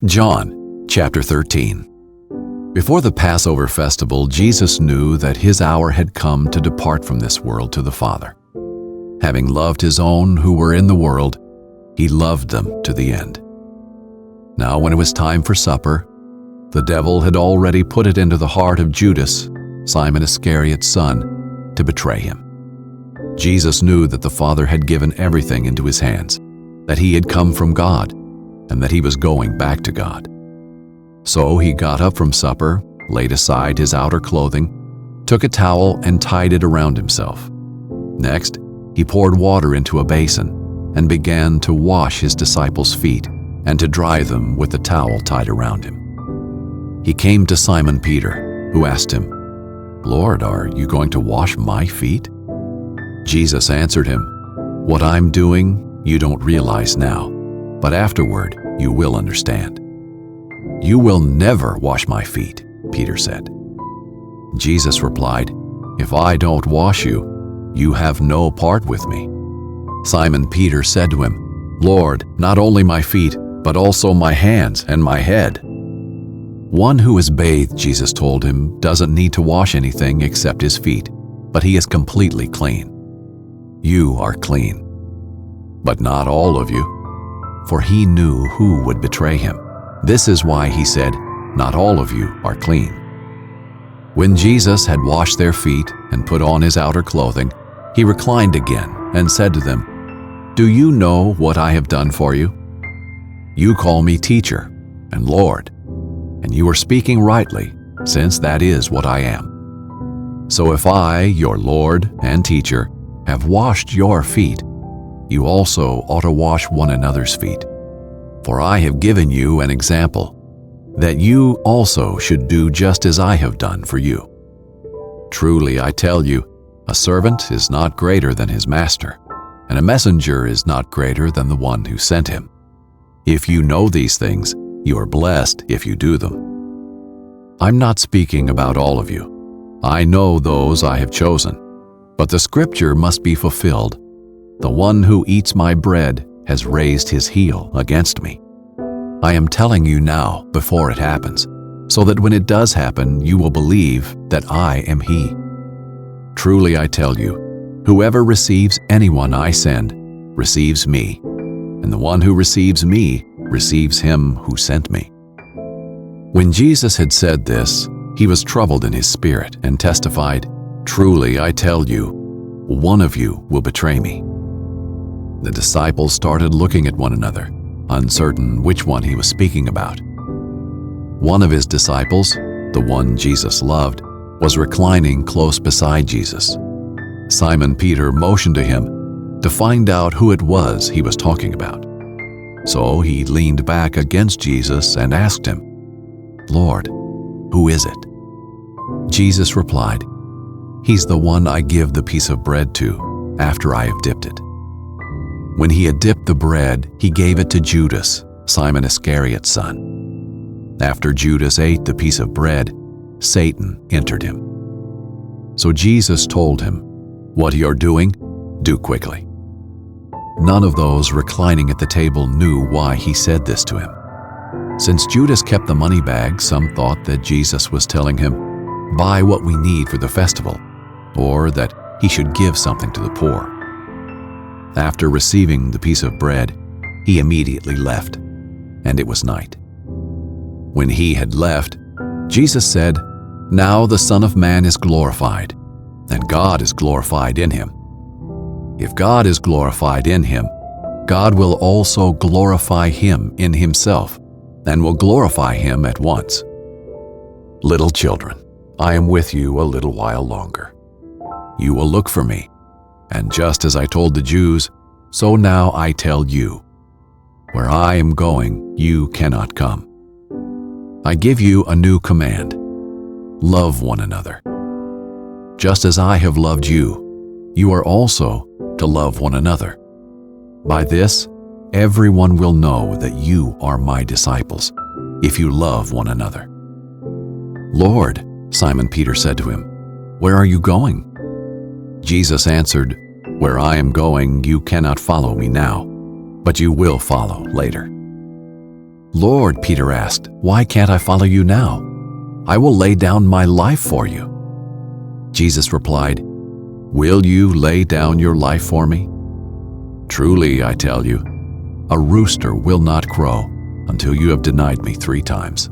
John chapter 13. Before the Passover festival, Jesus knew that his hour had come to depart from this world to the Father. Having loved his own who were in the world, he loved them to the end. Now when it was time for supper, the devil had already put it into the heart of Judas, Simon Iscariot's son, to betray him. Jesus knew that the Father had given everything into his hands, that he had come from God, and that he was going back to God. So he got up from supper, laid aside his outer clothing, took a towel and tied it around himself. Next, he poured water into a basin and began to wash his disciples' feet and to dry them with the towel tied around him. He came to Simon Peter, who asked him, "Lord, are you going to wash my feet?" Jesus answered him, "What I'm doing you don't realize now, but afterward you will understand." "You will never wash my feet," Peter said. Jesus replied, "If I don't wash you, you have no part with me." Simon Peter said to him, "Lord, not only my feet, but also my hands and my head." "One who is bathed," Jesus told him, "doesn't need to wash anything except his feet, but he is completely clean. You are clean, but not all of you." For he knew who would betray him. This is why he said, "Not all of you are clean." When Jesus had washed their feet and put on his outer clothing, he reclined again and said to them, "Do you know what I have done for you? You call me teacher and Lord, and you are speaking rightly, since that is what I am. So if I, your Lord and teacher, have washed your feet, you also ought to wash one another's feet. For I have given you an example, that you also should do just as I have done for you. Truly I tell you, a servant is not greater than his master, and a messenger is not greater than the one who sent him. If you know these things, you are blessed if you do them. I'm not speaking about all of you. I know those I have chosen, but the scripture must be fulfilled. The one who eats my bread has raised his heel against me. I am telling you now before it happens, so that when it does happen, you will believe that I am he. Truly I tell you, whoever receives anyone I send receives me, and the one who receives me receives him who sent me." When Jesus had said this, he was troubled in his spirit and testified, "Truly I tell you, one of you will betray me." The disciples started looking at one another, uncertain which one he was speaking about. One of his disciples, the one Jesus loved, was reclining close beside Jesus. Simon Peter motioned to him to find out who it was he was talking about. So he leaned back against Jesus and asked him, "Lord, who is it?" Jesus replied, "He's the one I give the piece of bread to after I have dipped it." When he had dipped the bread, he gave it to Judas, Simon Iscariot's son. After Judas ate the piece of bread, Satan entered him. So Jesus told him, "What you're doing, do quickly." None of those reclining at the table knew why he said this to him. Since Judas kept the money bag, some thought that Jesus was telling him, "Buy what we need for the festival," or that he should give something to the poor. After receiving the piece of bread, he immediately left, and it was night. When he had left, Jesus said, "Now the Son of Man is glorified, and God is glorified in him. If God is glorified in him, God will also glorify him in himself, and will glorify him at once. Little children, I am with you a little while longer. You will look for me, and just as I told the Jews, so now I tell you, where I am going, you cannot come. I give you a new command: love one another. Just as I have loved you, you are also to love one another. By this, everyone will know that you are my disciples, if you love one another." "Lord," Simon Peter said to him, "where are you going?" Jesus answered, "Where I am going, you cannot follow me now, but you will follow later." "Lord," Peter asked, "why can't I follow you now? I will lay down my life for you." Jesus replied, "Will you lay down your life for me? Truly, I tell you, a rooster will not crow until you have denied me 3 times."